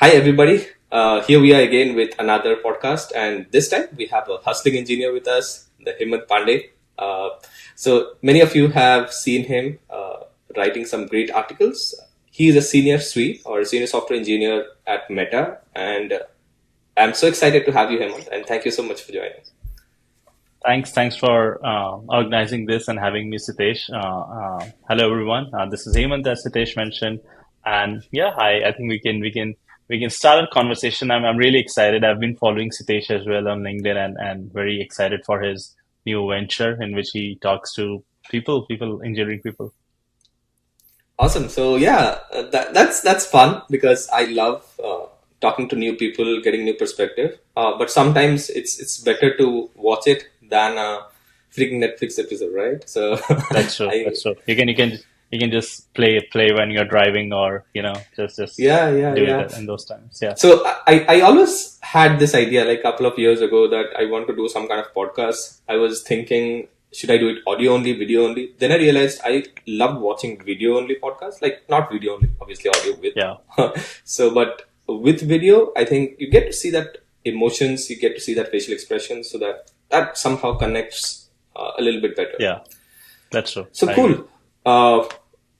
Hi, everybody. Here we are again with another podcast, and this time we have a hustling engineer with us, the Hemant Pandey. So many of you have seen him writing some great articles. He is a senior SWE or senior software engineer at Meta, and I'm so excited to have you, Hemant, and thank you so much for joining. Thanks for organizing this and having me, Sitesh. Hello, everyone. This is Hemant, as Sitesh mentioned, and yeah, I think we can start a conversation. I'm really excited. I've been following Sitesh as well on LinkedIn, and very excited for his new venture in which he talks to people, engineering people. Awesome. So yeah, that's fun because I love talking to new people, getting new perspective. But sometimes it's better to watch it than a freaking Netflix episode, right? So That's true. I That's true. You can just play when you're driving, or just yeah, yeah, do it yeah. in those times. Yeah. So I always had this idea like a couple of years ago that I want to do some kind of podcast. I was thinking, should I do it audio only, video only? Then I realized I love watching video only podcasts, like not video only, obviously audio with. Yeah. So, but with video, I think you get to see that emotions, you get to see that facial expression, so that somehow connects a little bit better. Yeah. That's true. So I agree. cool. Uh,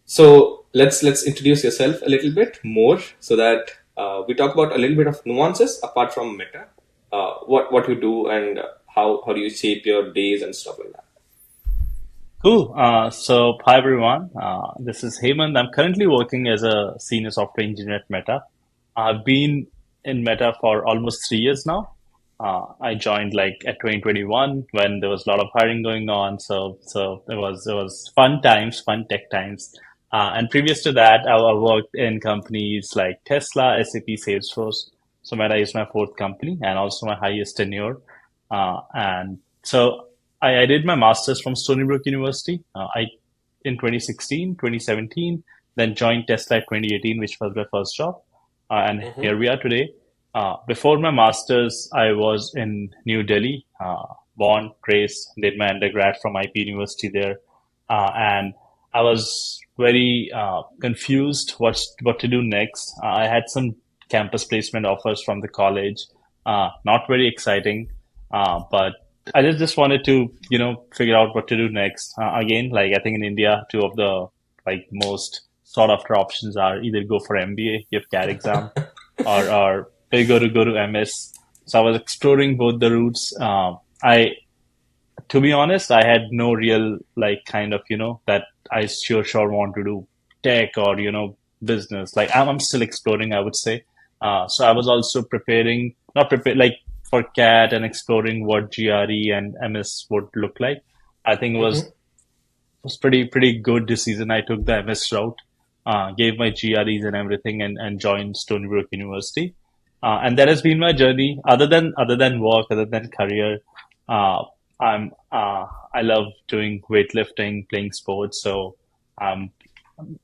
so let's introduce yourself a little bit more so that we talk about a little bit of nuances apart from Meta. What you do and how do you shape your days and stuff like that. Cool. So, hi everyone. This is Hemant. I'm currently working as a senior software engineer at Meta. I've been in Meta for almost 3 years now. I joined like at 2021 when there was a lot of hiring going on. So it was fun times, fun tech times. And previous to that, I worked in companies like Tesla, SAP, Salesforce. So Meta is my fourth company and also my highest tenure. And so I did my master's from Stony Brook University. I in 2016, 2017, then joined Tesla at 2018, which was my first job. And Mm-hmm. here we are today. Before my master's, I was in New Delhi, born, raised, did my undergrad from IP University there, and I was very confused what to do next. I had some campus placement offers from the college, not very exciting, but I just wanted to figure out what to do next. Again, like I think in India, two of the like most sought after options are either go for MBA, give CAT exam, or go to MS. So I was exploring both the routes. I To be honest, I had no real like kind of that I sure want to do tech or business. Like I'm still exploring, I would say. So I was also preparing, not prepared like for CAT and exploring what GRE and MS would look like. I think it was Mm-hmm. was pretty good decision. I took the MS route, gave my GREs and everything, and joined Stony Brook University. And that has been my journey. Other than work, other than career, uh, I love doing weightlifting, playing sports. So um,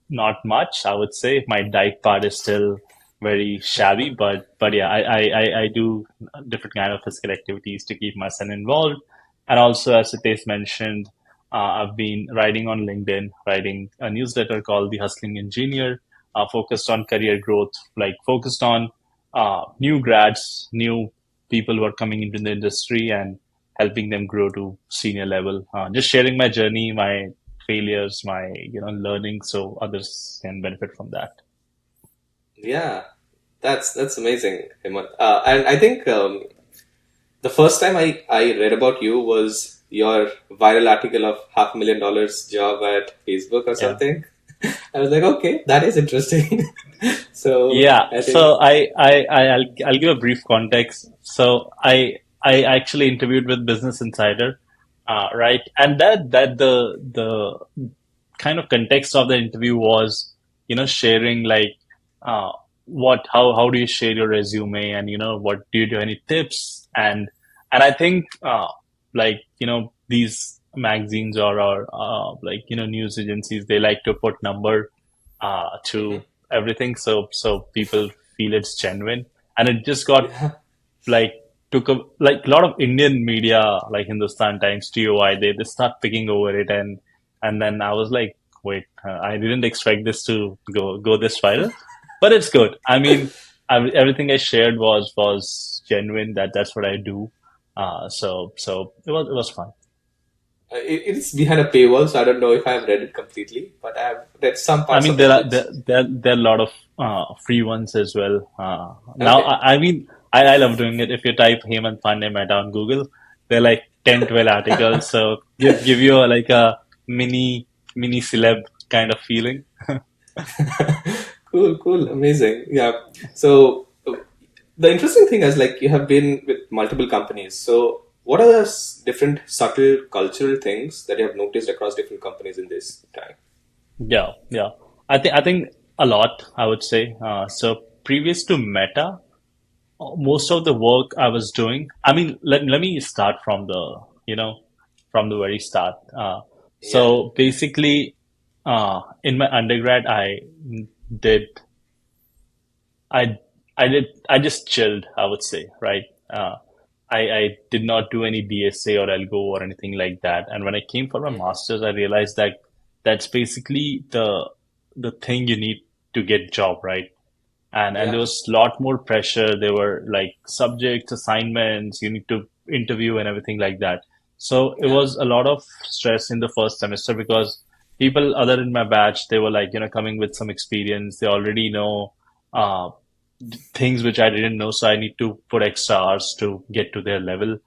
not much, I would say. My diet part is still very shabby, but yeah, I do different kind of physical activities to keep my son involved. And also, as Sitesh mentioned, I've been writing on LinkedIn, writing a newsletter called The Hustling Engineer, focused on career growth, like focused on new grads, new people who are coming into the industry, and helping them grow to senior level. Just sharing my journey, my failures, my learning, so others can benefit from that. Yeah, that's amazing, Hemant. And I think the first time I read about you was your viral article of $500,000 job at Facebook or Yeah. something. I was like, okay, that is interesting. So Yeah, I think, so I'll give a brief context. So I actually interviewed with Business Insider, right? And that the kind of context of the interview was, sharing like what how do you share your resume, and what do you do, any tips, and I think like these magazines or like news agencies, they like to put number mhm. to everything, so people feel it's genuine, and it just got Yeah, like took a like a lot of Indian media like Hindustan Times, TOI, they start picking over it, and then I was like, wait, I didn't expect this to go this viral, but it's good. I mean, everything I shared was genuine. That's what I do. So it was fun. It's behind a paywall, so I don't know if I've read it completely, but I've read some I parts mean, of there it, are which, there are a lot of free ones as well. Now, okay. I love doing it. If you type Hemant Pandey Meta on Google, there are like 10, 12 articles. So give you like a mini celeb kind of feeling. Cool, cool, amazing. Yeah. So the interesting thing is like you have been with multiple companies. So what are the different subtle cultural things that you have noticed across different companies in this time? Yeah, yeah. I think a lot, I would say. So previous to Meta, most of the work I was doing, I mean, let me start from from the very start. Yeah. So basically, in my undergrad, did, I, I just chilled, I would say, right? I did not do any DSA or Algo or anything like that. And when I came for my Hmm. master's, I realized that that's basically the thing you need to get job, right? And Yeah. there was a lot more pressure. There were like subjects, assignments, you need to interview and everything like that. So it Yeah. was a lot of stress in the first semester because people other in my batch, they were like, coming with some experience. They already know uh, things which I didn't know. So I need to put extra hours to get to their level.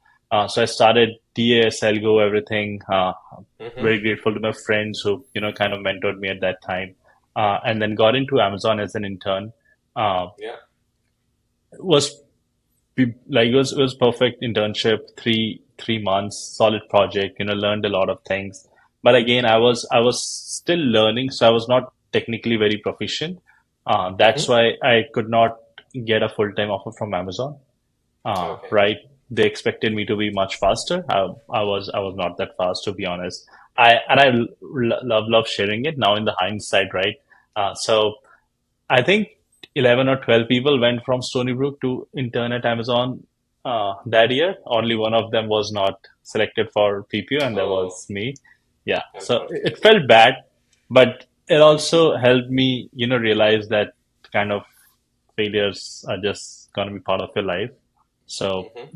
So I started DAS, Algo, everything. Hmm. Very grateful to my friends who, kind of mentored me at that time. And then got into Amazon as an intern. Uh, Yeah. was like it was perfect internship, three months, solid project, learned a lot of things. But again, I was still learning, so I was not technically very proficient. That's Hmm. why I could not get a full-time offer from Amazon. Okay. Right? They expected me to be much faster. I was not that fast, to be honest. I love sharing it now in the hindsight, right? So I think 11 or 12 people went from Stony Brook to intern at Amazon that year. Only one of them was not selected for PPU, and that Oh, was me. Yeah, so it unfortunately. felt bad, but it also helped me, realize that kind of failures are just going to be part of your life. So Hmm.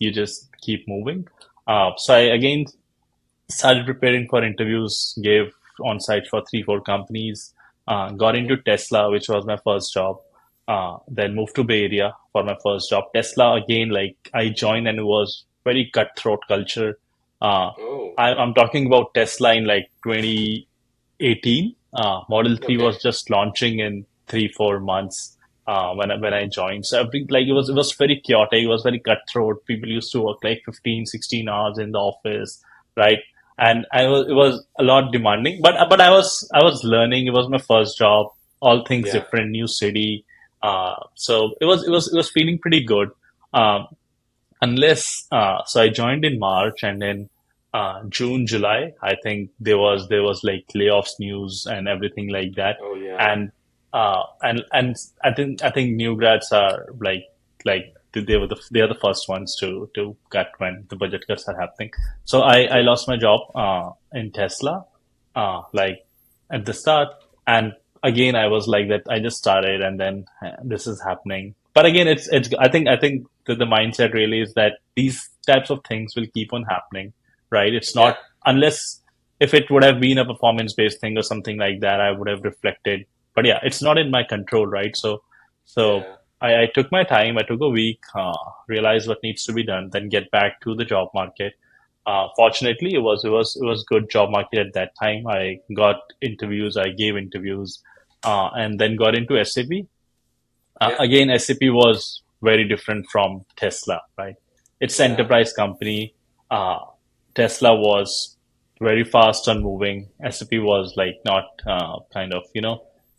you just keep moving. So I again started preparing for interviews, gave on site for 3, 4 companies, got Hmm. into Tesla, which was my first job. Then moved to Bay Area for my first job. Tesla again, like I joined and it was very cutthroat culture. Uh, Oh, I'm talking about Tesla in like 2018. Model 3 okay. was just launching in 3, 4 months when I joined. So every, like it was very chaotic. It was very cutthroat. People used to work like 15, 16 hours in the office, right? And it was a lot demanding, but I was learning. It was my first job, all things Yeah. different, new city. So it was feeling pretty good. Um, unless so I joined in March, and then June, July, I think there was like layoffs news and everything like that. Oh, yeah. And I think new grads are like they are the first ones to cut when the budget cuts are happening. So I Yeah. lost my job in Tesla like at the start. And again, I was like that. I just started, and then this is happening. But again, it's. I think that the mindset really is that these types of things will keep on happening, right? It's Yeah. not unless if it would have been a performance based thing or something like that, I would have reflected. But yeah, it's not in my control, right? So Yeah. I took my time. I took a week, realized what needs to be done, then get back to the job market. Fortunately, it was good job market at that time. I got interviews, I gave interviews, and then got into SAP. Yeah. Again, SAP was very different from Tesla, right? It's an Yeah. enterprise company. Uh, Tesla was very fast on moving. SAP was like not kind of,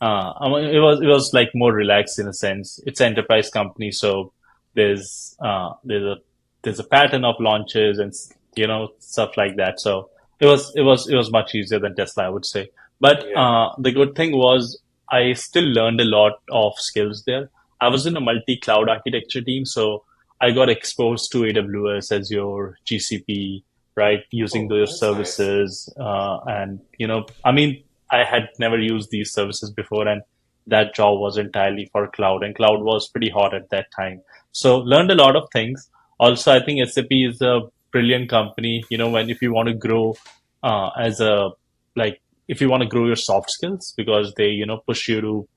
I mean, it was like more relaxed in a sense. It's an enterprise company, so there's uh, there's a there's a pattern of launches and stuff like that. So it was much easier than Tesla, I would say. But Yeah. the good thing was I still learned a lot of skills there. I was in a multi-cloud architecture team, so I got exposed to AWS, Azure, GCP, right, using Oh, those that's nice. services. And I mean, I had never used these services before, and that job was entirely for cloud, and cloud was pretty hot at that time. So learned a lot of things. Also, I think SAP is a brilliant company. When if you want to grow as a like if you want to grow your soft skills, because they push you to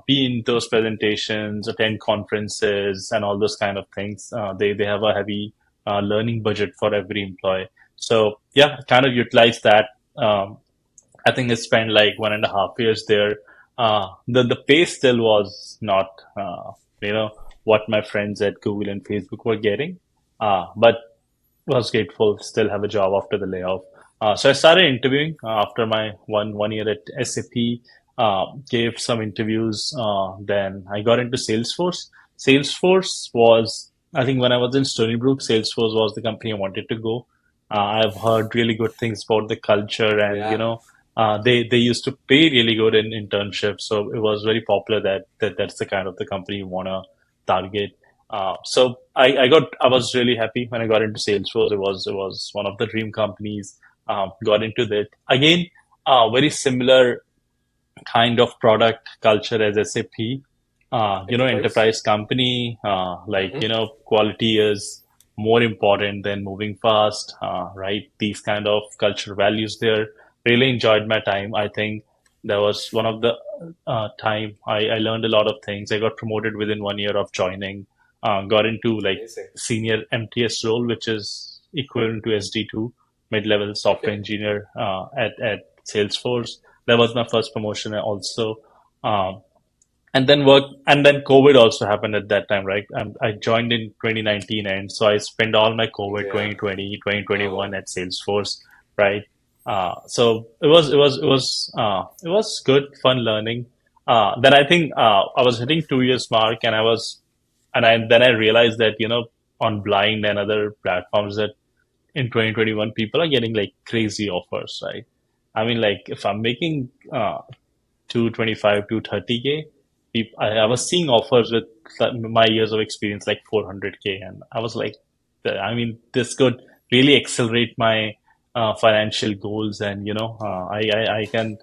be in those presentations, attend conferences, and all those kind of things. They have a heavy learning budget for every employee. So yeah, kind of utilize that. I think I spent like 1.5 years there. The pay still was not, you know, what my friends at Google and Facebook were getting, but was grateful still have a job after the layoff. So I started interviewing after my one year at SAP. Gave some interviews. Then I got into Salesforce. Salesforce was, I think, when I was in Stony Brook, Salesforce was the company I wanted to go. I've heard really good things about the culture, and Yeah. they used to pay really good in internships, so it was very popular that's the kind of the company you want to target. So I was really happy when I got into Salesforce. It was one of the dream companies. Got into that again. Very similar kind of product culture as SAP. Enterprise. Enterprise company, Mm-hmm. quality is more important than moving fast, right? These kind of culture values there. Really enjoyed my time. I think that was one of the time I learned a lot of things. I got promoted within 1 year of joining, got into like Amazing. senior MTS role, which is equivalent to SD2, mid-level software Okay. engineer at Salesforce. That was my first promotion also. Um, and then COVID also happened at that time, right? I joined in 2019, and so I spent all my COVID Yeah. 2020 2021 Oh. at Salesforce, right? So it was good, fun learning. Then I think I was hitting 2 years mark, and then I realized that on Blind and other platforms that in 2021 people are getting like crazy offers, right? I mean, like if I'm making 225 to 30K. I was seeing offers with my years of experience like 400K, and I was like, I mean, this could really accelerate my financial goals, and I can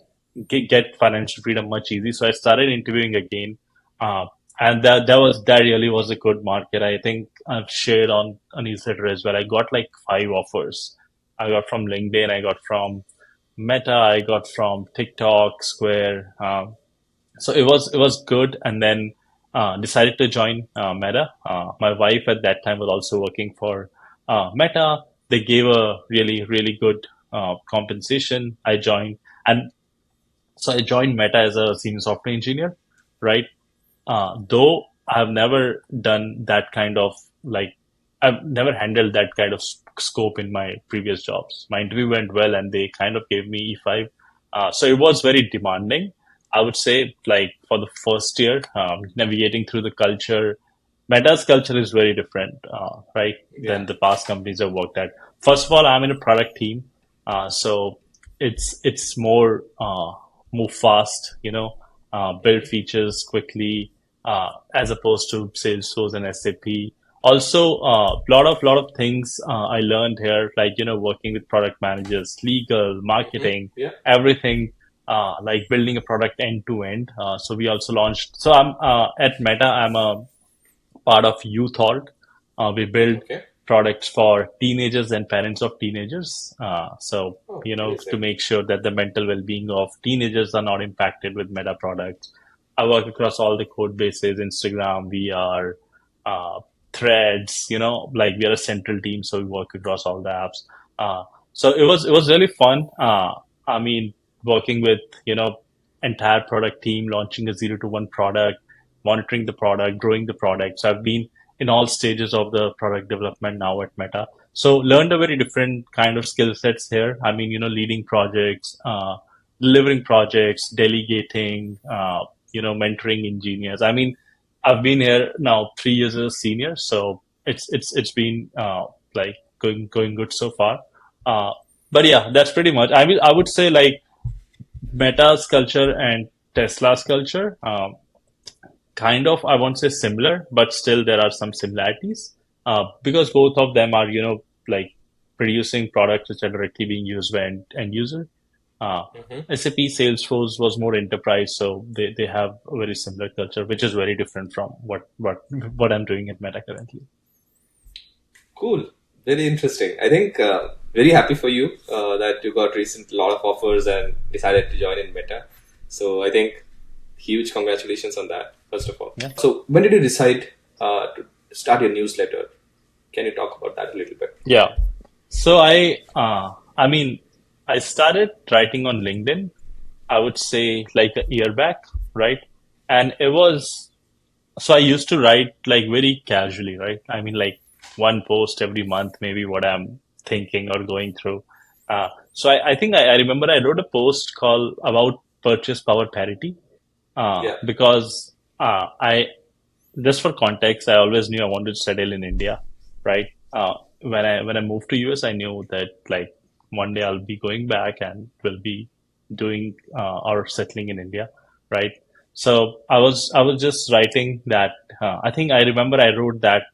get financial freedom much easy. So I started interviewing again, uh, and that really was a good market. I think I've shared on newsletter as well. I got like 5 offers. I got from LinkedIn, I got from Meta, I got from TikTok, Square. So it was good, and then decided to join Meta. My wife at that time was also working for Meta. They gave a really really good compensation. I joined, and so I joined Meta as a senior software engineer, right? Though I've never done that kind of like, I've never handled that kind of scope in my previous jobs. My interview went well, and they kind of gave me E5. So it was very demanding. I would say, like for the first year, navigating through the culture. Meta's culture is very different, right, Yeah. than the past companies I've worked at. First of all, I'm in a product team, so it's more move fast, build Mm-hmm. features quickly, as opposed to Salesforce and SAP. Also, a lot of things I learned here, like working with product managers, legal, Mm-hmm. marketing, Yeah. everything, like building a product end to end. So we also launched. So I'm at Meta. I'm a part of Youth Org. We build Okay. products for teenagers and parents of teenagers. So, Oh, to amazing. make sure that the mental well-being of teenagers are not impacted with Meta products. I work across all the code bases, Instagram, VR, uh, Threads, like we are a central team, so we work across all the apps. Uh, so it was really fun. I mean, working with, entire product team, launching a 0 to 1 product, monitoring the product, growing the product. So I've been in all stages of the product development now at Meta. So learned a very different kind of skill sets here. I mean, leading projects, delivering projects, delegating, mentoring engineers. I mean, I've been here now 3 years as a senior, so it's been like going good so far. Uh, but yeah, that's pretty much. I would say like Meta's culture and Tesla's culture. Kind of, I won't say similar, but still there are some similarities, because both of them are, like producing products which are directly being used by end user. Uh, Hmm. SAP Salesforce was more enterprise, so they have a very similar culture, which is very different from what I'm doing at Meta currently. Cool. Very interesting. I think very happy for you that you got recent lot of offers and decided to join in Meta. So I think huge congratulations on that, first of all. Yeah. So when did you decide to start your newsletter? Can you talk about that a little bit? Yeah. So I mean, I started writing on LinkedIn, I would say like a year back, right? And it was, so I used to write like very casually, right? I mean, like one post every month, maybe what I'm thinking or going through. So I think I remember I wrote a post called about purchase power parity, Yeah. because I just for context, I always knew I wanted to settle in India, right? When I moved to US, I knew that like one day I'll be going back and will be doing or settling in India, right? So I was just writing that. I think I remember I wrote that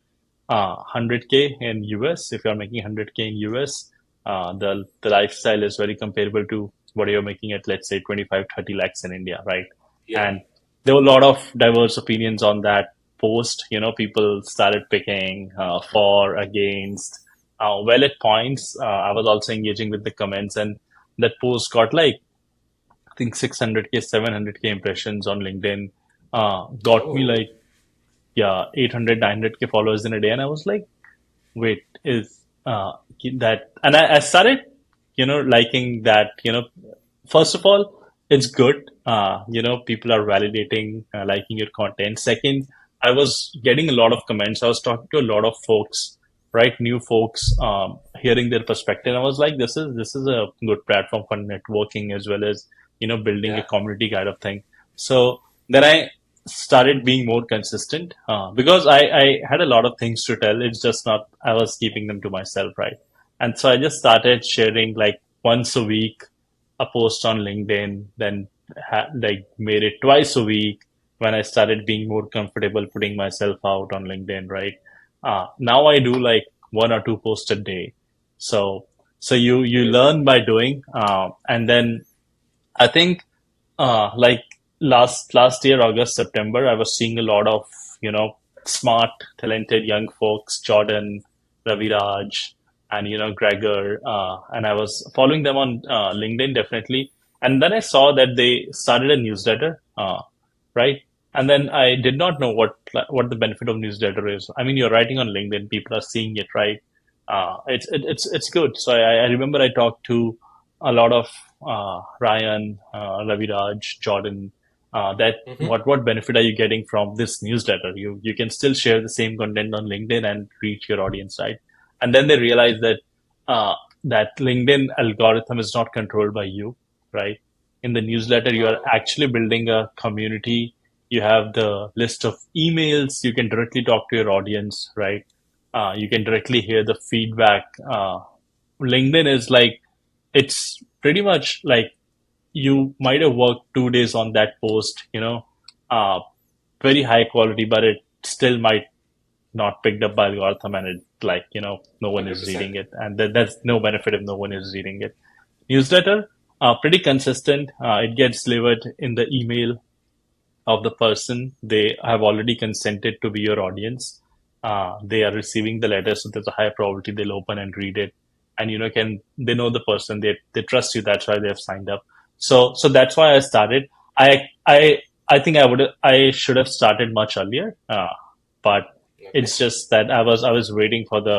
100K in US. If you're making 100K in US, the lifestyle is very comparable to what you're making at, let's say, 25, 30 lakhs in India, right? Yeah. And there were a lot of diverse opinions on that post. People started picking for, against. Well, at points, I was also engaging with the comments, and that post got like I think 600K, 700K impressions on LinkedIn. Got me Oh. like, yeah, 800, 900K followers in a day, and I was like, wait, is that? And I started, liking that. First of all, it's good. People are validating, liking your content. Second, I was getting a lot of comments. I was talking to a lot of folks, right? New folks, hearing their perspective. I was like, this is a good platform for networking as well as building a Yeah. community kind of thing. So then I started being more consistent because I had a lot of things to tell. It's just not I was keeping them to myself, right? And so I just started sharing like once a week a post on LinkedIn, then like made it twice a week when I started being more comfortable putting myself out on LinkedIn, right? Now I do like one or two posts a day. So so you Amazing. learn by doing, and then I think like last year, August, September, I was seeing a lot of smart, talented young folks, Jordan, Raviraj, and Gregor, and I was following them on LinkedIn definitely. And then I saw that they started a newsletter, right? And then I did not know what the benefit of newsletter is. I mean, you're writing on LinkedIn, people are seeing it, right? It's good. So I remember I talked to a lot of Ryan, Raviraj, Jordan. That Hmm. what benefit are you getting from this newsletter? You can still share the same content on LinkedIn and reach your audience, right? And then they realize that that LinkedIn algorithm is not controlled by you, right? In the newsletter, you are Wow. actually building a community. You have the list of emails. You can directly talk to your audience, right? You can directly hear the feedback. LinkedIn is like it's pretty much like you might have worked 2 days on that post, uh, very high quality, but it still might not picked up by algorithm, and it like no one is 100%. reading it, and that's no benefit if no one is reading it. Newsletter, pretty consistent. It gets delivered in the email of the person. They have already consented to be your audience. They are receiving the letter, so there's a high probability they'll open and read it. And can they know the person? They trust you. That's why they have signed up. So that's why I started. I think I should have started much earlier, but Okay. it's just that I was waiting for the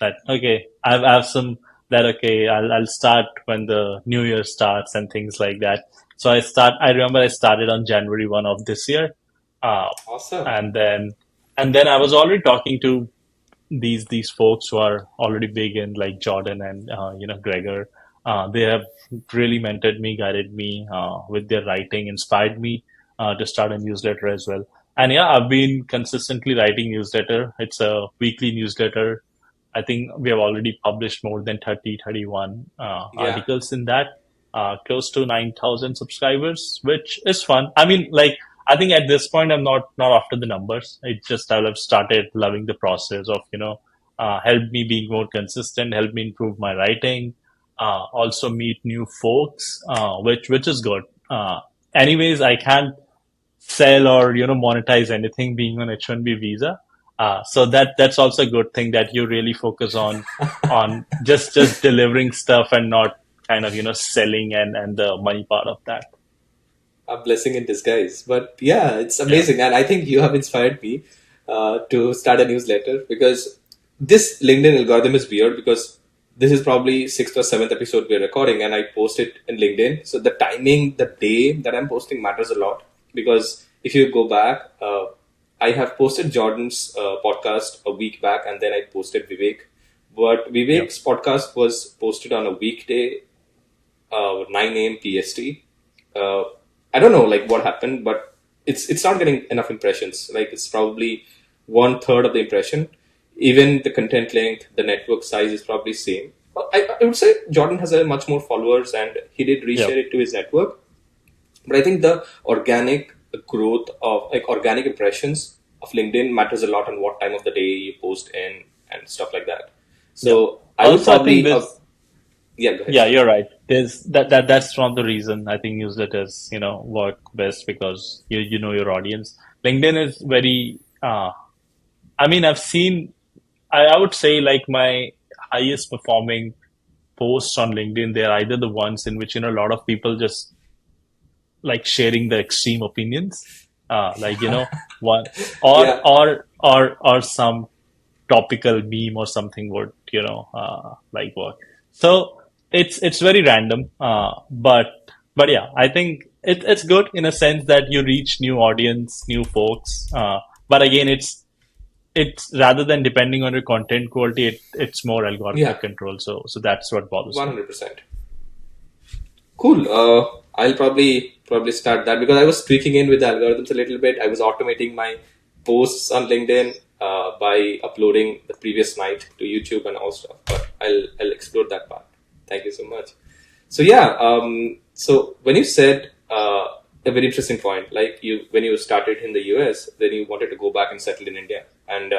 that okay I have some that okay I'll start when the new year starts and things like that. So I remember I started on January 1 of this year. Uh, Awesome. and then I was already talking to these folks who are already big in like Jordan and Gregor. They have really mentored me, guided me with their writing, inspired me to start a newsletter as well. And yeah, I've been consistently writing newsletter. It's a weekly newsletter. I think we have already published more than 30, 31 Yeah. articles in that, close to 9,000 subscribers, which is fun. I mean, like, I think at this point, I'm not after the numbers. It just, I've started loving the process of, help me being more consistent, help me improve my writing. also meet new folks, which is good. Anyways, I can't sell or monetize anything being on H-1B visa. So that's also a good thing that you really focus on just delivering stuff and not kind of selling and the money part of that. A blessing in disguise. But yeah, it's Yeah. amazing, and I think you have inspired me to start a newsletter because this LinkedIn algorithm is weird because this is probably sixth or seventh episode we're recording, and I post it in LinkedIn. So the timing, the day that I'm posting matters a lot because if you go back, I have posted Jordan's podcast a week back, and then I posted Vivek. But Yeah. Vivek's podcast was posted on a weekday 9 a.m. PST. Uh, I don't know like what happened, but it's not getting enough impressions. Like it's probably one third of the impression. Even the content length, the network size is probably same. I would say Jordan has a much more followers, and he did Yeah. reshare it to his network. But I think the organic growth of like organic impressions of LinkedIn matters a lot on what time of the day you post in and stuff like that. Yeah. So I would Also, I think probably this. yeah, go ahead. Yeah, you're right. There's that's one of the reason I think newsletters, work best because you know your audience. LinkedIn is very I mean I've seen I would say like my highest performing posts on LinkedIn, they're either the ones in which, a lot of people just like sharing the extreme opinions. Like, one Yeah, or some topical meme or something would like work. So it's very random, but yeah, I think it's good in a sense that you reach new audience, new folks, but again it's rather than depending on your content quality, it's more yeah, algorithmic control. So that's what bothers me. 100%. Cool. I'll probably start that because I was tweaking in with the algorithms a little bit. I was automating my posts on LinkedIn by uploading the previous night to YouTube and all stuff. But I'll explore that part. Thank you so much. So yeah, so when you said a very interesting point, like you when you started in the US, then you wanted to go back and settle in India, and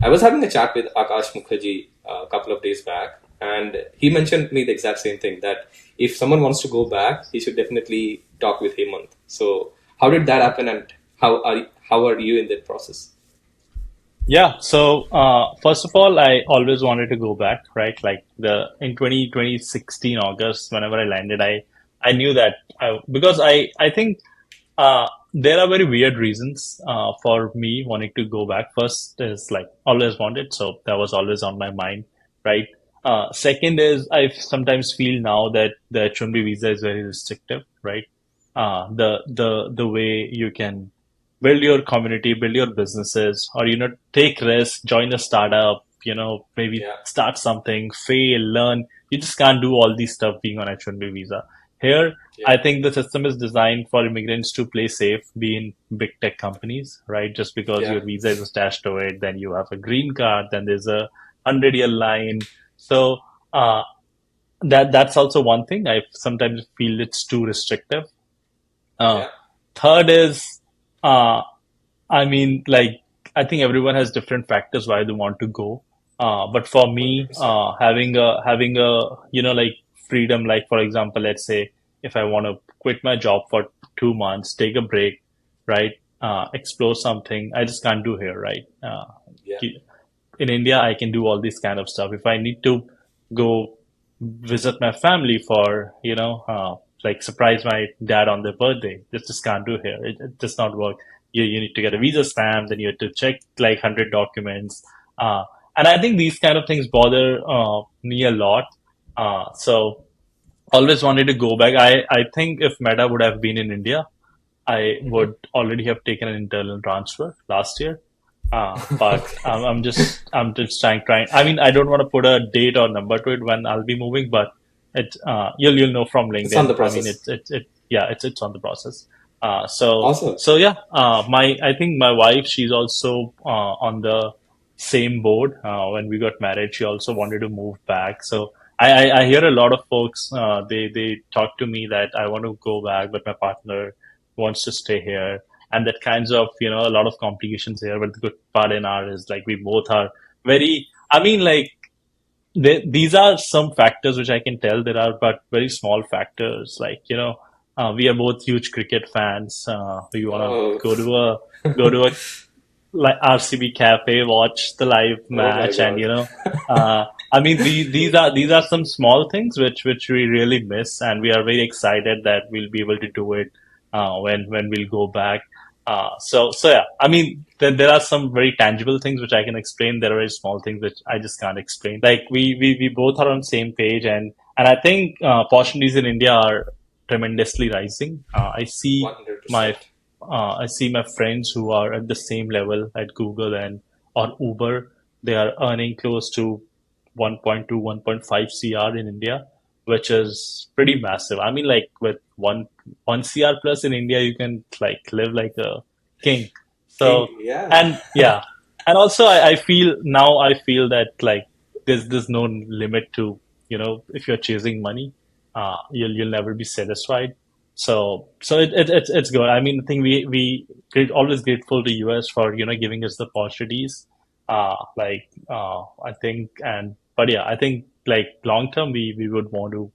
I was having a chat with Akash Mukherjee a couple of days back, and he mentioned me the exact same thing that if someone wants to go back, he should definitely talk with Hemant. So how did that happen, and how are you in that process? Yeah. So first of all, I always wanted to go back, right? Like the in 2016 August, whenever I landed, I knew that because I think there are very weird reasons for me wanting to go back. First is like always wanted, so that was always on my mind, right? Second is I sometimes feel now that the H-1B visa is very restrictive, right? The way you can build your community, build your businesses, or take risks, join a startup, maybe Yeah, start something, fail, learn. You just can't do all these stuff being on H-1B visa. Here, yeah, I think the system is designed for immigrants to play safe, be in big tech companies, right? Just because yeah, your visa is attached to it, then you have a green card, then there's a 100-year line. So uh, that's also one thing. I sometimes feel it's too restrictive. Uh, yeah, Third is, uh, I mean, like, I think everyone has different factors why they want to go. But for me, 100%. having a, like freedom, like for example, let's say if I want to quit my job for 2 months, take a break, right? Explore something, I just can't do here, right? Yeah, In India, I can do all this kind of stuff. If I need to go visit my family for, like surprise my dad on their birthday, this just can't do here. It does not work. You need to get a visa stamp, then you have to check like 100 documents. Uh, and I think these kind of things bother me a lot. So always wanted to go back. I think if Meta would have been in India, I hmm would already have taken an internal transfer last year. But okay, I'm just trying. I mean, I don't want to put a date or number to it when I'll be moving, but you'll know from it's on LinkedIn. the I mean, process. yeah, it's on the process. So Awesome. so yeah, I think my wife, she's also on the same board. When we got married, she also wanted to move back. So I hear a lot of folks, they talk to me that I want to go back, but my partner wants to stay here, and that kinds of a lot of complications here. But the good part in our is like we both are very, I mean, like these are some factors which I can tell there are, but very small factors. Like, we are both huge cricket fans. We want to Oh, go to a like RCB cafe, watch the live oh my match, and God. I mean, these are some small things which we really miss, and we are very excited that we'll be able to do it when we'll go back. So yeah, I mean, there are some very tangible things which I can explain. There are very small things which I just can't explain. Like we both are on the same page, and I think opportunities in India are tremendously rising. My 100%. I see my friends who are at the same level at Google and or Uber. They are earning close to 1.2, 1.5 CR in India, which is pretty massive. I mean, like with one CR plus in India, you can like live like a king. So, King, yeah. and yeah, and also I feel that like there's no limit to, if you're chasing money, you'll never be satisfied. So it's good. I mean, I think always grateful to US for giving us the opportunities. I think, and but yeah, I think like long term we would want to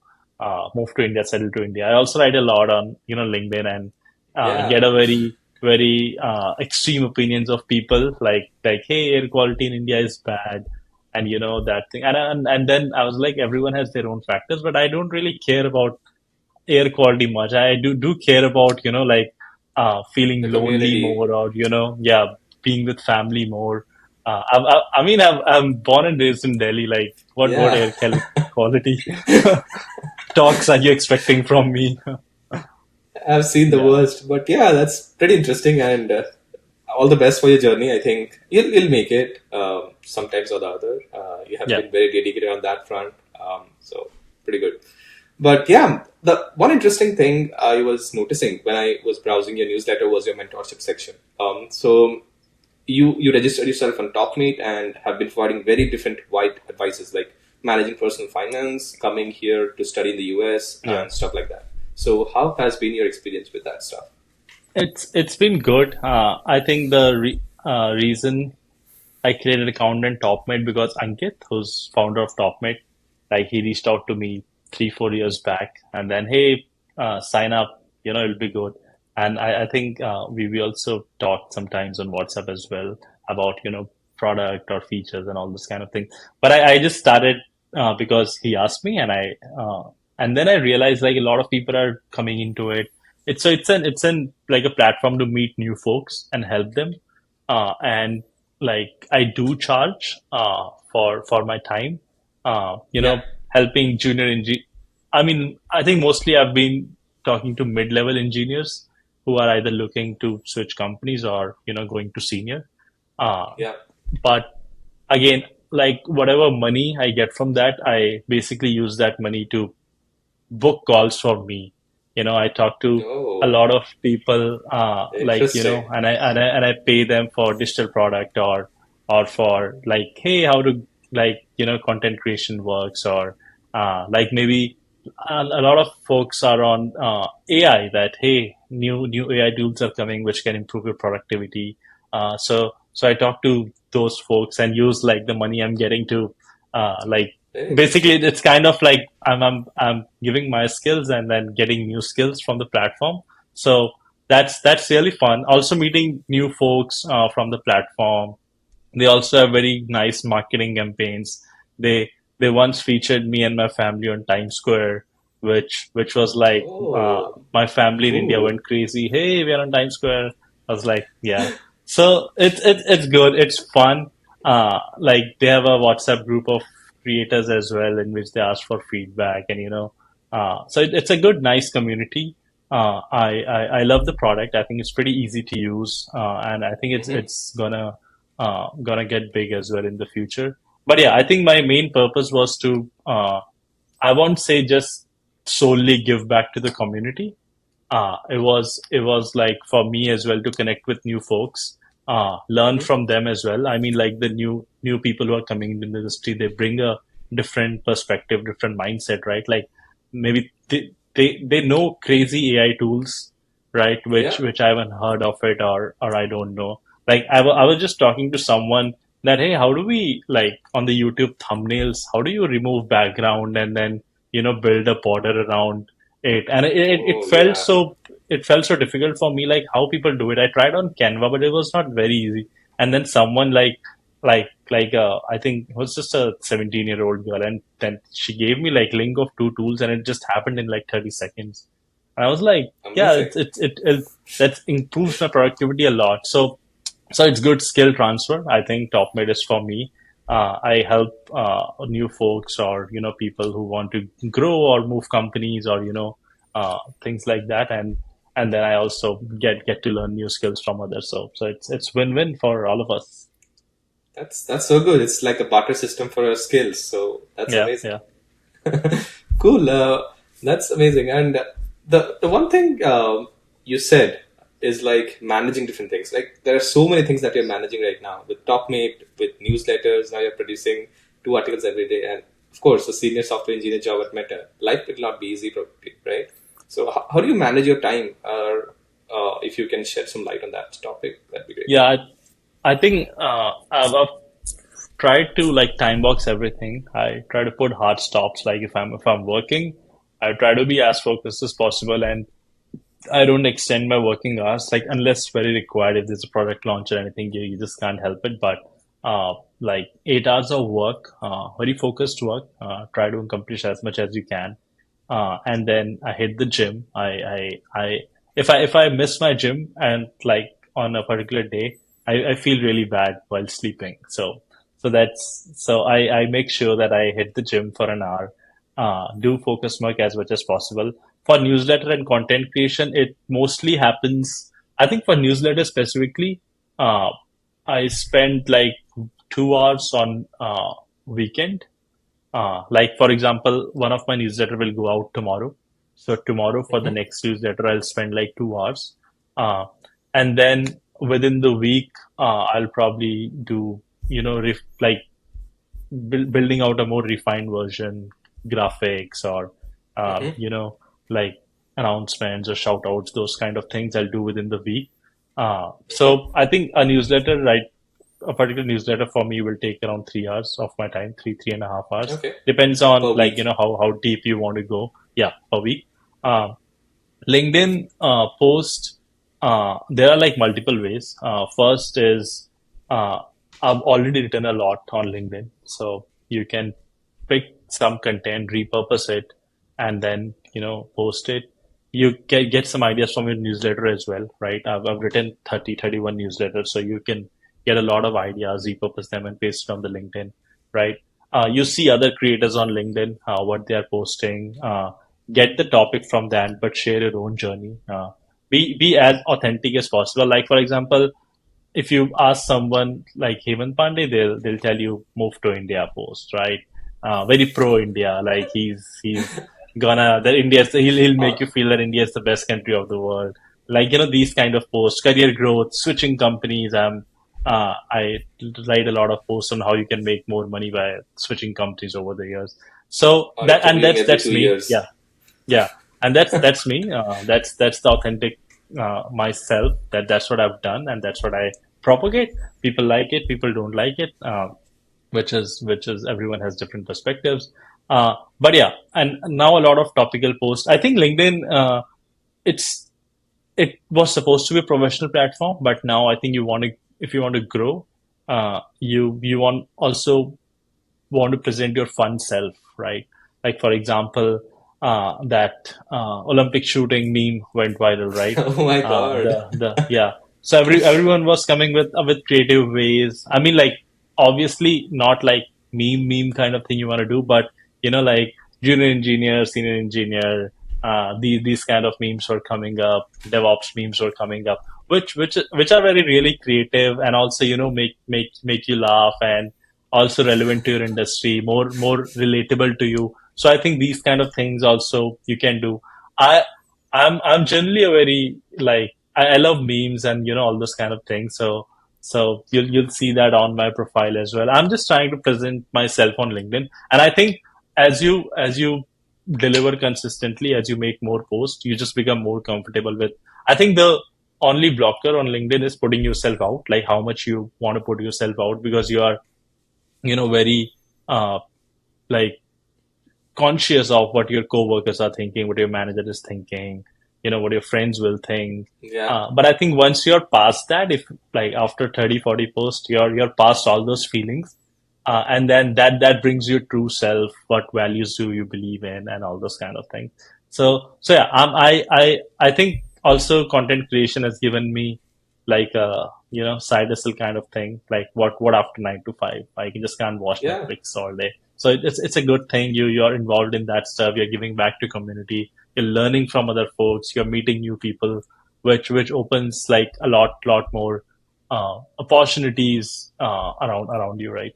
move to India, settle to India. I also write a lot on LinkedIn and get Yeah. a very extreme opinions of people like hey, air quality in India is bad, and that thing, and then I was like, everyone has their own factors, but I don't really care about air quality much. I do care about feeling The lonely community. more, or yeah, being with family more. I mean, I'm born and raised in Delhi. Like, what Yeah. quality talks are you expecting from me? I've seen the Yeah, worst, but yeah, that's pretty interesting, and all the best for your journey. I think you'll make it sometimes or the other. You have yeah, been very dedicated on that front, so pretty good. But yeah, the one interesting thing I was noticing when I was browsing your newsletter was your mentorship section. So you registered yourself on Topmate and have been providing very different wide advices like managing personal finance, coming here to study in the US, yeah. and stuff like that. So how has been your experience with that stuff? It's been good. I think the reason I created account in Topmate because Ankit, who's founder of Topmate, like he reached out to me 3, 4 years back, and then hey, sign up. It'll be good. And I think we also talked sometimes on WhatsApp as well about product or features and all this kind of thing. But I just started because he asked me, and then I realized like a lot of people are coming into it. It's an like a platform to meet new folks and help them. And like I do charge for my time, Yeah. helping junior engineers. I mean, I think mostly I've been talking to mid-level engineers who are either looking to switch companies or going to senior. Uh, Yeah. but again, like whatever money I get from that, I basically use that money to book calls for me. I talk to a Oh, lot of people, interesting. and I pay them for digital product or for like, hey, how to like content creation works, or like maybe a lot of folks are on AI that hey, new AI tools are coming which can improve your productivity. So I talk to those folks and use like the money I'm getting to like Very basically interesting. it's kind of like I'm giving my skills and then getting new skills from the platform. So that's really fun. Also meeting new folks from the platform. They also have very nice marketing campaigns. They once featured me and my family on Times Square, which was like Oh, my family in India cool. went crazy. Hey, we are on Times Square. I was like, yeah. So it's good. It's fun. Like they have a WhatsApp group of creators as well in which they ask for feedback, and so it's a good, nice community. I love the product. I think it's pretty easy to use, and I think Hmm. it's gonna get big as well in the future. But yeah, I think my main purpose was to I won't say just solely give back to the community. It was like for me as well to connect with new folks, learn Hmm. from them as well. I mean, like the new people who are coming into the industry, they bring a different perspective, different mindset, right? Like maybe they know crazy AI tools, right? Which Yeah. which I haven't heard of it, or I don't know. Like I was just talking to someone. that, hey, how do we, like, on the YouTube thumbnails, how do you remove background and then, build a border around it? And Oh yeah, it felt so difficult for me, like how people do it. I tried on Canva, but it was not very easy. And then someone I think it was just a 17-year-old girl, and then she gave me like link of two tools, and it just happened in like 30 seconds. And I was like, yeah, amazing. it that improves my productivity a lot. So it's good skill transfer. I think Topmate is for me. I help new folks, or people who want to grow or move companies, or things like that, and then I also get to learn new skills from others. So it's win-win for all of us. That's so good. It's like a barter system for our skills. So that's Yeah, amazing. yeah. Cool. That's amazing. And the one thing you said is like managing different things. Like there are so many things that you're managing right now with Topmate, with newsletters. Now you're producing 2 articles every day, and of course, a senior software engineer job at Meta. Life will not be easy, probably, right? So how do you manage your time? Or if you can shed some light on that topic, that'd be great. Yeah, I think I've tried to like time box everything. I try to put hard stops. Like if I'm working, I try to be as focused as possible, and I don't extend my working hours, like unless very required. If there's a product launch or anything, you just can't help it. But like 8 hours of work, very focused work. Try to accomplish as much as you can, and then I hit the gym. If I miss my gym and like on a particular day, I feel really bad while sleeping. So I make sure that I hit the gym for an hour, do focus work as much as possible. For newsletter and content creation, it mostly happens. I think for newsletter specifically, uh, I spend like 2 hours on weekend. Like for example, one of my newsletter will go out tomorrow. So tomorrow for the Mm-hmm. next newsletter, I'll spend like 2 hours. Uh, and then within the week, I'll probably do, like building out a more refined version, graphics, or Mm-hmm. like announcements or shout outs, those kind of things I'll do within the week. Mm-hmm. So I think a particular newsletter for me will take around 3 hours of my time, 3.5 hours. Okay. Depends on, Per like, week. how deep you want to go. Yeah, per week. LinkedIn post, there are like multiple ways. First is, uh, I've already written a lot on LinkedIn, so you can pick some content, repurpose it, and then post it. You get some ideas from your newsletter as well, right? I've written 31 newsletters, so you can get a lot of ideas, repurpose them, and paste it on the LinkedIn, right? You see other creators on LinkedIn, what they are posting. Get the topic from that, but share your own journey. Be as authentic as possible. Like for example, if you ask someone like Hemant Pandey, they'll tell you move to India post, right? Very pro India. Like he's gonna that he'll make Uh, you feel that India is the best country of the world. Like these kind of posts, career growth, switching companies. I write a lot of posts on how you can make more money by switching companies over the years. So or that and interviewing that's every that's two me. years. Yeah, yeah, and that's me. That's the authentic myself. That's what I've done, and that's what I propagate. People like it, people don't like it, which is everyone has different perspectives. But yeah, and now a lot of topical posts. I think LinkedIn, it's it was supposed to be a professional platform, but now I think if you want to grow, you want to present your fun self, right? Like for example, that Olympic shooting meme went viral, right? Oh my god. The Yeah. So everyone was coming with creative ways. I mean, like obviously not like meme kind of thing you want to do, but like junior engineer, senior engineer, these kind of memes were coming up. DevOps memes were coming up, which are very really creative, and also make you laugh, and also relevant to your industry, more relatable to you. So I think these kind of things also you can do. I I'm generally a very like I love memes and all those kind of things. So you'll see that on my profile as well. I'm just trying to present myself on LinkedIn, and I think as you deliver consistently, as you make more posts, you just become more comfortable with. I think the only blocker on LinkedIn is putting yourself out, like how much you want to put yourself out, because you are, very uh, like conscious of what your coworkers are thinking, what your manager is thinking, what your friends will think. Yeah. But I think once you're past that, if like after 30, 40 posts, you're past all those feelings. And then that brings your true self, what values do you believe in, and all those kind of things. So yeah, I think also content creation has given me like a side hustle kind of thing. Like what after 9 to 5, I can just can't watch Yeah. Netflix all day. So it's a good thing. You're involved in that stuff. You're giving back to community. You're learning from other folks. You're meeting new people, which opens like a lot more opportunities around you, right?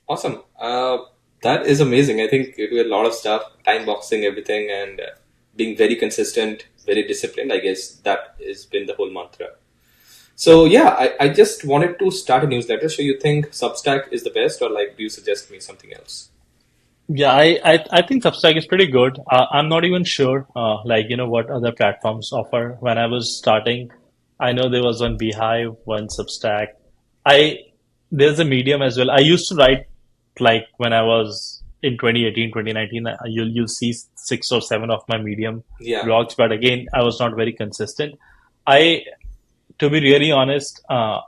Awesome. That is amazing. I think you do a lot of stuff, time boxing everything, and being very consistent, very disciplined. I guess that has been the whole mantra. So yeah, I just wanted to start a newsletter. So you think Substack is the best, or like do you suggest me something else? Yeah, I think Substack is pretty good. I'm not even sure, like, what other platforms offer. When I was starting, I know there was one Beehive, one Substack. I There's a Medium as well. I used to write like when I was in 2018, 2019. You'll see 6 or 7 of my Medium Yeah. blogs, but again, I was not very consistent. I To be really honest, I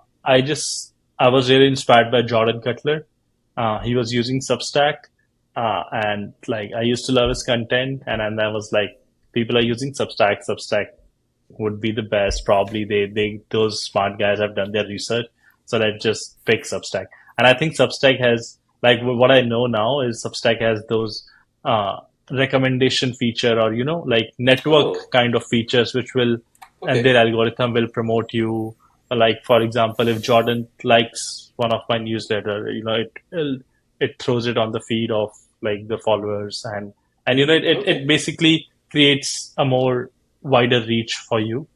was really inspired by Jordan Cutler. He was using Substack, and like I used to love his content, and I was like, people are using Substack. Substack would be the best. Probably they those smart guys have done their research, so let's just pick Substack. And I think Substack has like what I know now is Substack has those recommendation feature, or like network Oh, kind of features which will, and okay. their algorithm will promote you. Like for example, if Jordan likes one of my newsletter, it throws it on the feed of like the followers, and it Okay. basically creates a more wider reach for you,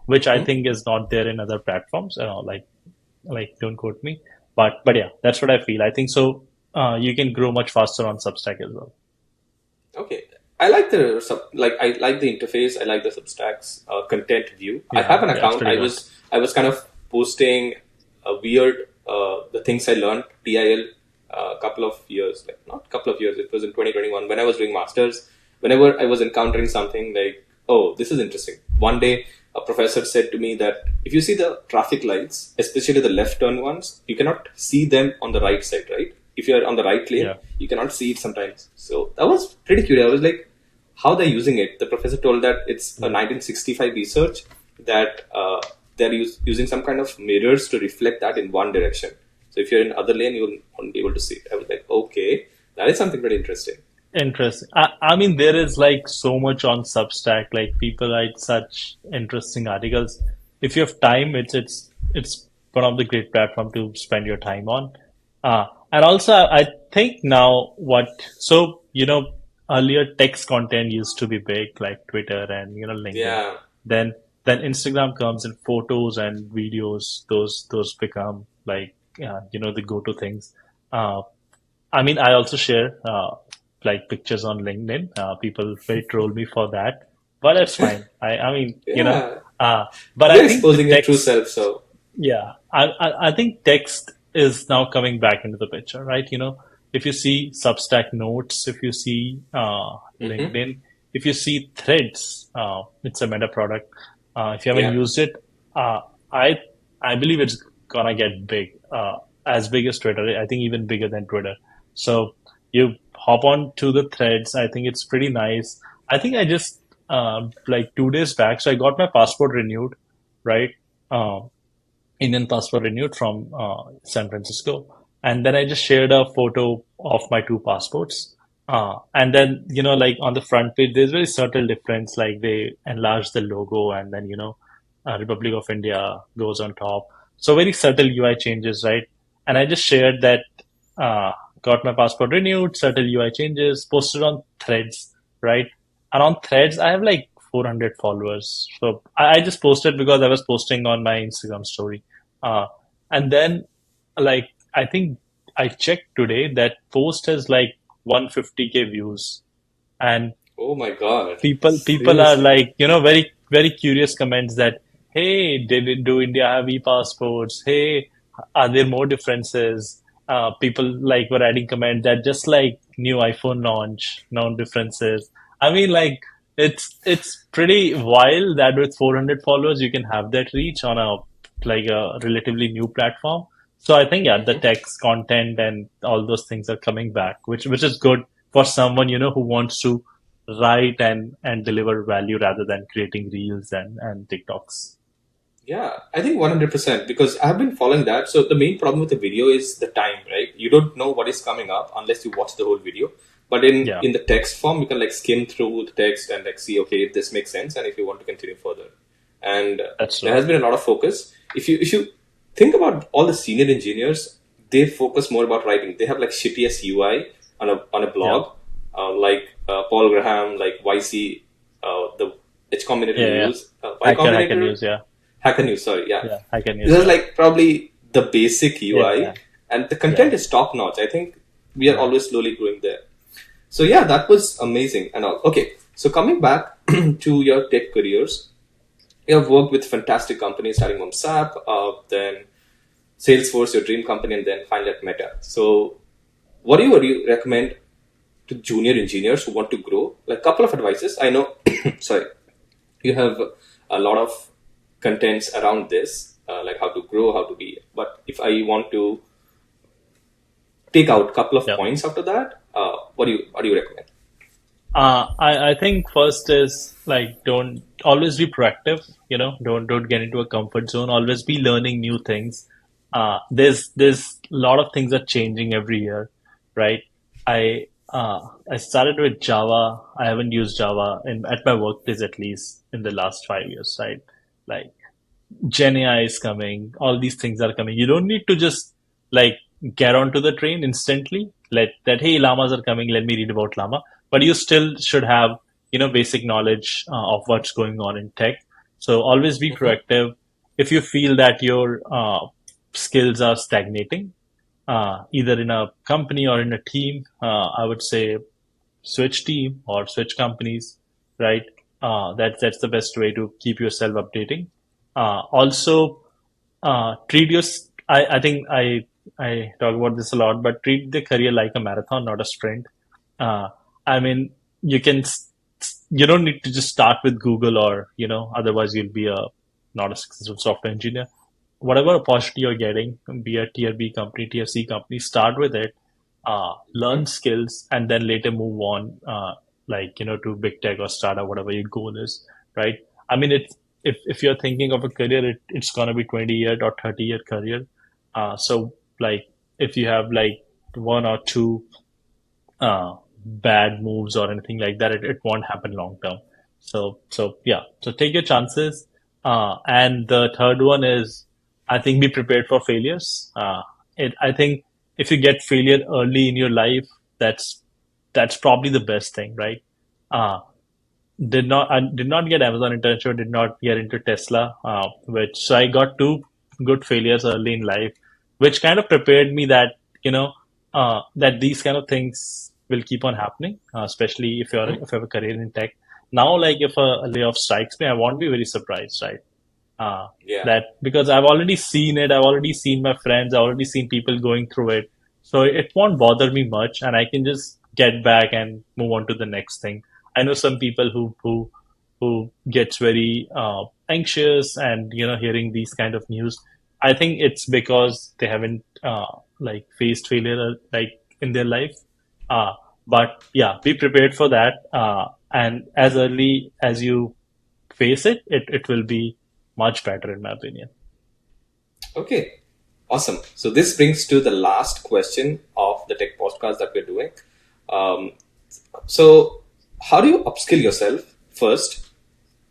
which I Hmm. think is not there in other platforms. Like don't quote me, but yeah, that's what I feel. I think so. You can grow much faster on Substack as well. Okay. I like the I like the interface. I like the Substacks content view. I have Yeah, an yeah, it's account. pretty good. I was kind of posting a weird the things I learned TIL a couple of years, like not couple of years. It was in 2021 when I was doing masters. Whenever I was encountering something like, oh, this is interesting. One day, a professor said to me that if you see the traffic lights, especially the left turn ones, you cannot see them on the right side, right? If you're on the right lane, Yeah. you cannot see it sometimes. So that was pretty curious. I was like, how they're using it. The professor told that it's a Mm. 1965 research that they're using some kind of mirrors to reflect that in one direction. So if you're in other lane, you won't be able to see it. I was like, okay, that is something pretty interesting. Interesting. I mean, there is like so much on Substack. Like people write such interesting articles. If you have time, it's one of the great platform to spend your time on. And also, I think now what so earlier text content used to be big, like Twitter and LinkedIn. Yeah. Then Instagram comes and photos and videos. Those become like the go-to things. Uh, I mean, I also share like pictures on LinkedIn. People will troll me for that, but that's fine. I mean, Yeah. but I You're think the exposing your true text, self. So, yeah, I think text is now coming back into the picture, right? If you see Substack notes, if you see hmm, LinkedIn, if you see Threads, it's a meta product. If you haven't yeah. used it, I I believe it's gonna get big, as big as Twitter. I think even bigger than Twitter. So you hop on to the Threads. I think it's pretty nice. I think I just like 2 days back, so I got my passport renewed, right? Um, Indian passport renewed from San Francisco. And then I just shared a photo of my two passports. And then, like on the front page, there's very subtle difference. Like they enlarge the logo and then, Republic of India goes on top. So very subtle UI changes, right? And I just shared that, uh, got my passport renewed, subtle UI changes, posted on Threads, right? And on Threads, I have like 400 followers. So I just posted because I was posting on my Instagram story. Uh, and then, like, I think I checked today that post has like 150K views, and Oh my God. people are Seriously. like, very very curious comments that, hey, do India have e-passports? Hey, are there more differences? People like were adding comment that just like new iPhone launch, no differences. I mean, like it's pretty wild that with 400 followers you can have that reach on a like a relatively new platform. So I think yeah, the text content and all those things are coming back, which is good for someone who wants to write and deliver value rather than creating reels and TikToks. Yeah, I think 100% because I've been following that. So the main problem with the video is the time, right? You don't know what is coming up unless you watch the whole video. But in Yeah, in the text form, you can like skim through the text and like see, okay, this makes sense, and if you want to continue further. And that's there true. has been a lot of focus. If you think about all the senior engineers, they focus more about writing. They have like shittiest UI on a Yeah, blog, like Paul Graham, like YC, the H Combinator yeah, yeah. News, Y Hacker Combinator. news. Yeah, Hacker News, sorry, yeah. yeah. Hacker This news. is Yeah, like probably the basic yeah, UI, yeah, and the yeah, content is top notch. I think we are yeah. always slowly growing there. So yeah, that was amazing and all. Okay, so coming back to your tech careers, you have worked with fantastic companies starting from SAP, then Salesforce, your dream company, and then finally at Meta. So what do you recommend to junior engineers who want to grow? Like couple of advices. I know, sorry, you have a lot of contents around this, like how to grow, how to be. But if I want to take out a couple of Yeah. points after that, what do you recommend? I think first is like don't always be proactive. Don't get into a comfort zone. Always be learning new things. There's a lot of things are changing every year, right? I started with Java. I haven't used Java in at my workplace at least in the last 5 years, right? Like Gen AI is coming, all these things are coming. You don't need to just like get onto the train instantly. Let that, hey, llamas are coming, let me read about llama. But you still should have, basic knowledge of what's going on in tech. So always be Hmm. proactive. If you feel that your skills are stagnating, either in a company or in a team, I would say switch team or switch companies, right? That's the best way to keep yourself updating. Also, treat your. I think I talk about this a lot, but treat the career like a marathon, not a sprint. Uh, I mean, you can. You don't need to just start with Google or otherwise you'll be a not a successful software engineer. Whatever opportunity you're getting, be a tier B company, tier C company, start with it, learn skills, and then later move on, like to big tech or startup, whatever your goal is, right? I mean, if you're thinking of a career, it's gonna be 20-year or 30-year career. So like if you have like one or two bad moves or anything like that, it won't happen long term. So yeah, so take your chances. And the third one is, I think, be prepared for failures. I think if you get failure early in your life, that's that's probably the best thing, right? Uh, I did not get Amazon internship, did not get into Tesla, which so I got two good failures early in life, which kind of prepared me that that these kind of things will keep on happening, especially if you have a career in tech. Now, like if a layoff strikes me, I won't be very surprised, right? uh, Yeah. that because I've already seen it, I've already seen my friends, I've already seen people going through it. So it won't bother me much and I can just get back and move on to the next thing. I know some people who gets very anxious and hearing these kind of news. I think it's because they haven't like faced failure like in their life. Uh, but yeah, be prepared for that. And as early as you face it, it will be much better in my opinion. Okay. Awesome. So this brings to the last question of the tech podcast that we're doing. Um, so how do you upskill yourself first,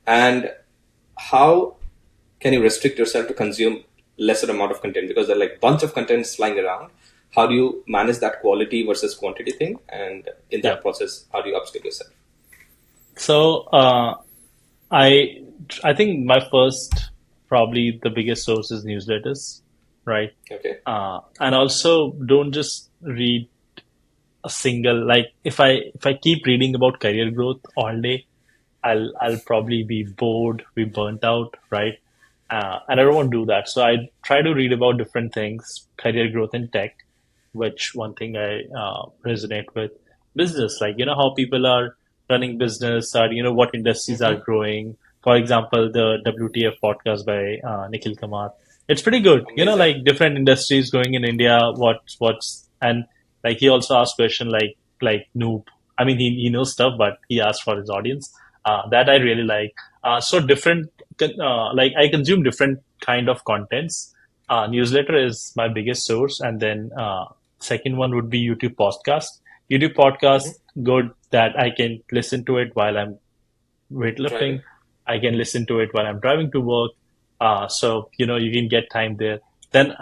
and how can you restrict yourself to consume lesser amount of content because there are like bunch of contents flying around? How do you manage that quality versus quantity thing, and in Yeah. that process how do you upskill yourself? So I I think my first probably the biggest source is newsletters, right? Okay. And also don't just read a single like if I keep reading about career growth all day, I'll probably be bored, be burnt out, right? And I don't want to do that. So I try to read about different things, career growth in tech, which one thing I resonate with. Business, like how people are running business, or what industries are Mm-hmm. growing. For example, the WTF podcast by Nikhil Kamath. It's pretty good. Amazing. Like different industries going in India. What's and like he also asked question like noob. I mean, he knows stuff, but he asked for his audience. That I really like. So different, like I consume different kind of contents. Newsletter is my biggest source, and then second one would be YouTube podcast. YouTube podcast, Mm-hmm. good that I can listen to it while I'm Driving. weightlifting. I can listen to it while I'm driving to work. So you can get time there. Then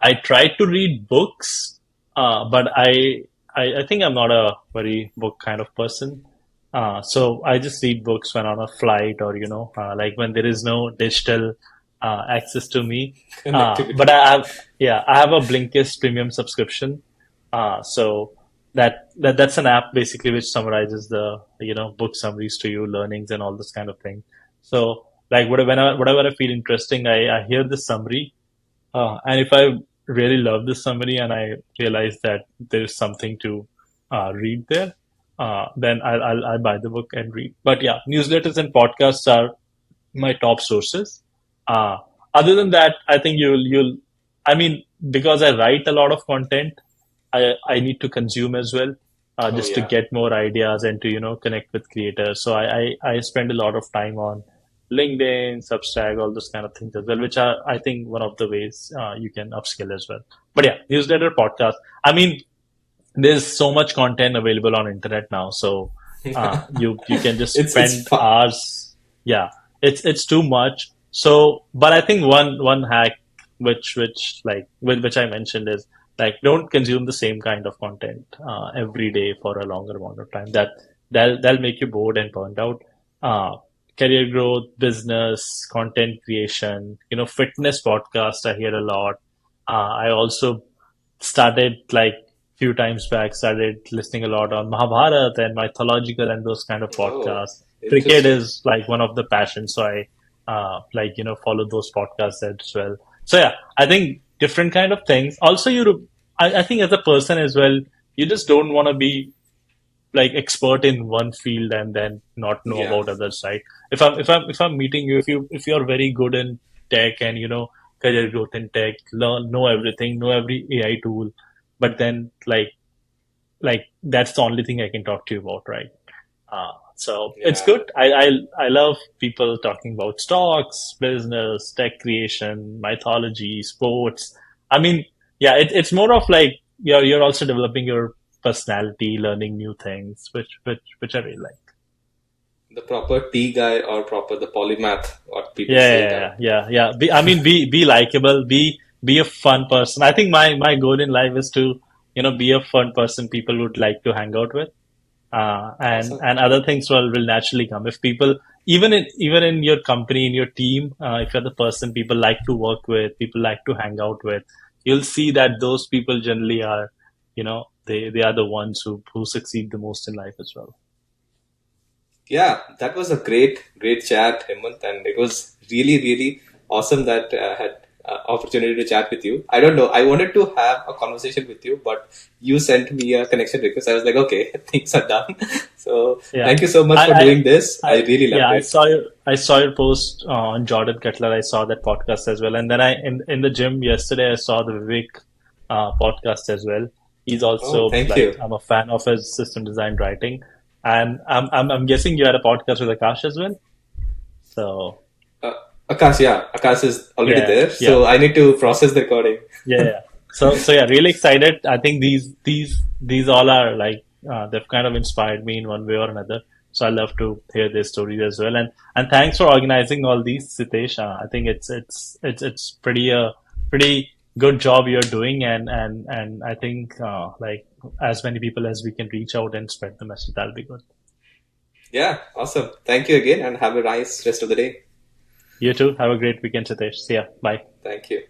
I tried to read books, but I think I'm not a very book kind of person. So I just read books when on a flight, or like when there is no digital access to me. But Connectivity. I have a Blinkist premium subscription. So that's an app basically which summarizes the book summaries to you, learnings and all this kind of thing. So like whatever I feel interesting, I hear the summary, and if I really love this summary and I realize that there's something to read there, then I'll buy the book and read. But yeah, newsletters and podcasts are my top sources. Uh, Other than that, I think you'll. I mean, because I write a lot of content, I need to consume as well, Oh just to yeah. get more ideas and to connect with creators. So I spend a lot of time on LinkedIn, Substack, all those kind of things as well, which are I think one of the ways you can upskill as well. But yeah, newsletter, podcast. I mean, there's so much content available on internet now, so you can just It's spend fun. hours. Yeah, it's too much. So but I think one hack which I mentioned is like don't consume the same kind of content every day for a longer amount of time. That'll make you bored and burnt out. uh, Career growth, business, content creation, fitness podcast I hear a lot. I also started like few times back, started listening a lot on Mahabharata and mythological and those kind of Oh, podcasts. Cricket interesting. is like one of the passions, so I like follow those podcasts as well. So yeah, I think different kind of things. Also, I think as a person as well, you just don't want to be like expert in one field and then not know Yeah. about others, right? If I'm meeting you, if you're very good in tech and career growth in tech, learn know everything, know every AI tool, but then like that's the only thing I can talk to you about, right? So it's Yeah. good. I love people talking about stocks, business, tech creation, mythology, sports. I mean, yeah, it's more of like you're also developing your personality, learning new things, which I really like. The proper T guy or proper the polymath, what people Yeah, say yeah, now. yeah, yeah, yeah. I mean, be likable, be a fun person. I think my goal in life is to be a fun person people would like to hang out with. And Awesome. and other things will naturally come if people even in your company, in your team, if you're the person people like to work with, people like to hang out with, you'll see that those people generally are they are the ones who succeed the most in life as well. Yeah, that was a great chat, Hemant, and it was really awesome that I had opportunity to chat with you. I don't know, I wanted to have a conversation with you, but you sent me a connection request. I was like, okay, things are done. So Yeah, thank you so much I for I, doing this. I I really yeah, loved it. I saw your post on Jordan Cutler. I saw that podcast as well, and then in the gym yesterday I saw the Vivek podcast as well. He's Oh, also thank like you. I'm a fan of his system design writing, and I'm guessing you had a podcast with Akash as well. So uh, Akash, yeah, Akash is already yeah, there, yeah, so I need to process the recording. yeah, yeah. So yeah, really excited. I think these all are like they've kind of inspired me in one way or another. So I love to hear their stories as well. And thanks for organizing all these, Sitesh. I think it's pretty good job you're doing, and I think like as many people as we can reach out and spread the message, that'll be good. Yeah, awesome. Thank you again, and have a nice rest of the day. You too. Have a great weekend, Sitesh. See ya. Bye. Thank you.